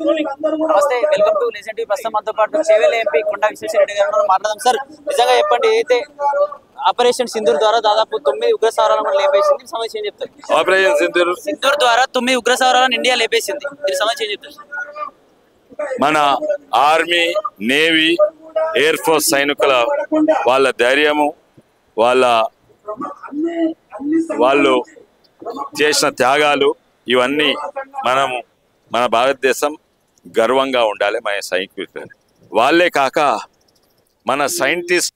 నమస్తే, welcome to legend TV. ప్రస్తుతం మనతో పాటు చేవెళ్ళ ఎంపీ కొండా విశ్వేశ్వరరెడ్డి గారు మాట్లాడదాం. సార్, నిజంగా చెప్పండి, అయితే ఆపరేషన్ సింధూర్ ద్వారా దాదాపు 9 ఉగ్రస్థావరాలను లేపేసింది. సమస్య ఏం చెప్తారు? ఆపరేషన్ సింధూర్ ద్వారా 9 ఉగ్రస్థావరాలను ఇండియా లేపేసింది. దీని సమస్య ఏం చెప్తారు? మన ఆర్మీ, నేవీ, ఎయిర్ ఫోర్స్ సైనికుల వాళ్ళ ధైర్యము, వాళ్ళు చేసిన త్యాగాలు, ఇవన్నీ మన భారతదేశం గర్వంగా ఉండాలి. మన సైనికులు వాళ్ళే కాక మన సైంటిస్ట్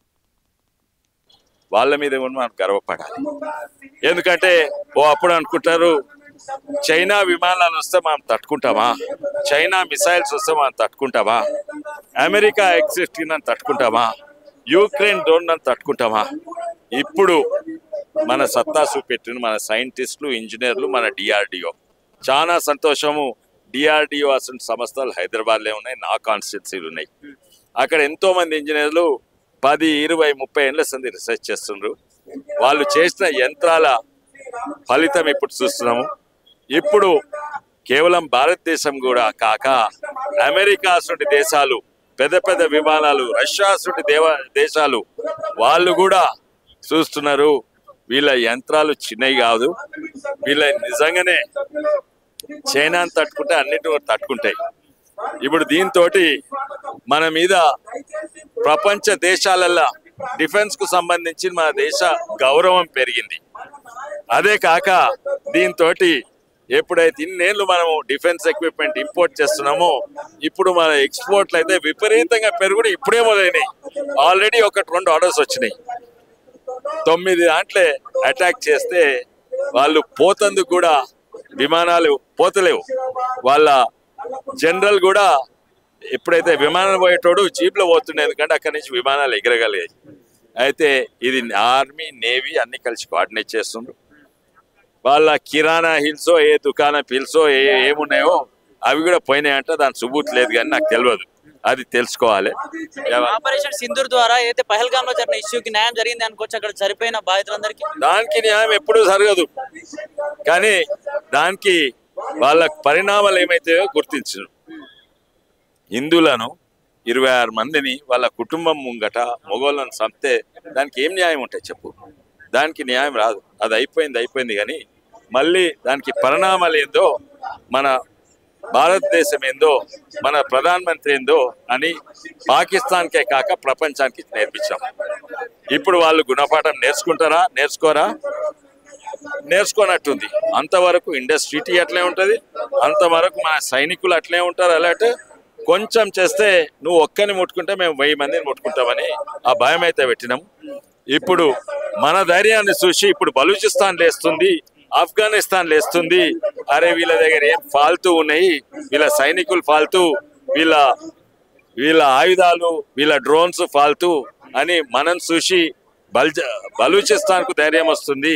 వాళ్ళ మీద కూడా మనం గర్వపడాలి. ఎందుకంటే అప్పుడు అనుకుంటారు చైనా విమానాలు వస్తే మనం తట్టుకుంటామా, చైనా మిసైల్స్ వస్తే మనం తట్టుకుంటామా, అమెరికా X-16 అని తట్టుకుంటామా, యుక్రెయిన్ డ్రోన్ అని తట్టుకుంటామా? ఇప్పుడు మన సత్తా చూపెట్టిన మన సైంటిస్టులు, ఇంజనీర్లు, మన DRDO చాలా సంతోషము. DRDO అసలు సంస్థలు హైదరాబాద్లో ఉన్నాయి, నా కాన్స్టిట్యున్సీలు ఉన్నాయి. అక్కడ ఎంతో మంది ఇంజనీర్లు 10, 20, 30 ఏళ్ళ సంది రీసెర్చ్ చేస్తున్నారు. వాళ్ళు చేసిన యంత్రాల ఫలితం ఇప్పుడు చూస్తున్నాము. ఇప్పుడు కేవలం భారతదేశం కూడా కాక అమెరికా వంటి దేశాలు, పెద్ద పెద్ద విమానాలు, రష్యా వంటి దేశాలు వాళ్ళు కూడా చూస్తున్నారు. వీళ్ళ యంత్రాలు చిన్నవి కాదు, వీళ్ళ నిజంగానే చైనాను తట్టుకుంటే అన్నిటి తట్టుకుంటాయి. ఇప్పుడు దీంతో మన మీద ప్రపంచ దేశాలల్లో డిఫెన్స్ కు సంబంధించి మన దేశ గౌరవం పెరిగింది. అదే కాక దీంతో ఎప్పుడైతే ఇన్నేళ్ళు మనము డిఫెన్స్ ఎక్విప్మెంట్ ఇంపోర్ట్ చేస్తున్నామో, ఇప్పుడు మన ఎక్స్పోర్ట్లు అయితే విపరీతంగా పెరుగుడు ఇప్పుడే మొదలైనాయి. ఆల్రెడీ 1-2 ఆర్డర్స్ వచ్చినాయి. 9 దాంట్లో అటాక్ చేస్తే వాళ్ళు పోతందుకు కూడా విమానాలు పోతలేవు. వాళ్ళ జనరల్ కూడా ఎప్పుడైతే విమానం పోయేటోడు జీప్లో పోతుండే, ఎందుకంటే అక్కడి నుంచి విమానాలు ఎగరగలిగాయి. అయితే ఇది ఆర్మీ, నేవీ అన్ని కలిసి కోఆర్డినేట్ చేస్తుండ్రు. వాళ్ళ కిరాణా హిల్సో, ఏ దుకాణం హిల్సో ఏమున్నాయో అవి కూడా పోయినాయంట. దాని సుబూత్ లేదు కానీ నాకు తెలియదు, అది తెలుసుకోవాలి. ఆపరేషన్ సింధూర్ ద్వారా అయితే పహల్గామ్ లో జరిగిన ఇష్యూకి న్యాయం జరిగింది అనుకోవచ్చు. అక్కడ చనిపోయిన బాధితులందరికీ దానికి న్యాయం ఎప్పుడూ జరగదు, కానీ దానికి వాళ్ళ పరిణామాలు ఏమైతాయో గుర్తించరు. హిందువులను 26 మందిని వాళ్ళ కుటుంబం ముంగట మొగోళ్ళను చంపితే దానికి ఏం న్యాయం ఉంటాయి చెప్పు? దానికి న్యాయం రాదు. అది అయిపోయింది కానీ మళ్ళీ దానికి పరిణామాలు ఏందో, మన భారతదేశం ఏందో, మన ప్రధానమంత్రి ఏందో అని పాకిస్తాన్కే కాక ప్రపంచానికి నేర్పించాం. ఇప్పుడు వాళ్ళు గుణపాఠం నేర్చుకుంటారా, నేర్చుకోరా? నేర్చుకోనట్టుంది. అంతవరకు ఇండస్ట్రీ అట్లే ఉంటుంది, అంతవరకు మన సైనికులు అట్లే ఉంటారు. అలాంటి కొంచెం చేస్తే నువ్వు ఒక్కని ముట్టుకుంటే మేము 1000 మందిని ముట్టుకుంటామని ఆ భయం అయితే పెట్టినాం. ఇప్పుడు మన ధైర్యాన్ని చూసి ఇప్పుడు బలూచిస్తాన్ లేస్తుంది, ఆఫ్ఘనిస్తాన్ లేస్తుంది. అరే వీళ్ళ దగ్గర ఏం ఫాల్తూ ఉన్నాయి, వీళ్ళ సైనికులు ఫాల్తూ, వీళ్ళ ఆయుధాలు, వీళ్ళ డ్రోన్స్ ఫాల్తూ అని మనం చూసి బలూచిస్తాన్ కు ధైర్యం వస్తుంది.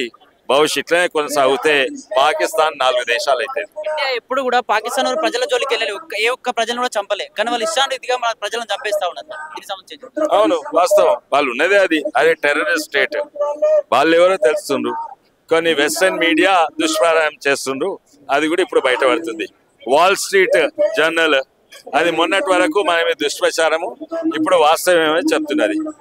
భవిష్యత్తులోనే కొనసాగితే పాకిస్తాన్ 4 దేశాలు అయితే. ఇండియా ఎప్పుడు కూడా పాకిస్తాన్ ప్రజల జోలికి వెళ్ళాలి, ఏ ఒక్క ప్రజలను కూడా చంపలే, కానీ వాళ్ళు ఇష్టారీతిగా మన ప్రజలను చంపేస్తా ఉన్నారు. దీనికి సంబంధించి అవును, వాస్తవం. వాళ్ళు ఉన్నదే అది టెర్రరిస్ట్ స్టేట్. వాళ్ళు ఎవరో తెలుస్తుండ్రు, కొన్ని వెస్టర్న్ మీడియా దుష్ప్రారం చేస్తుండ్రు. అది కూడా ఇప్పుడు బయటపడుతుంది. వాల్ స్ట్రీట్ జర్నల్ అది మొన్నటి వరకు మన మీద దుష్ప్రచారము, ఇప్పుడు వాస్తవమేమని చెప్తున్నది.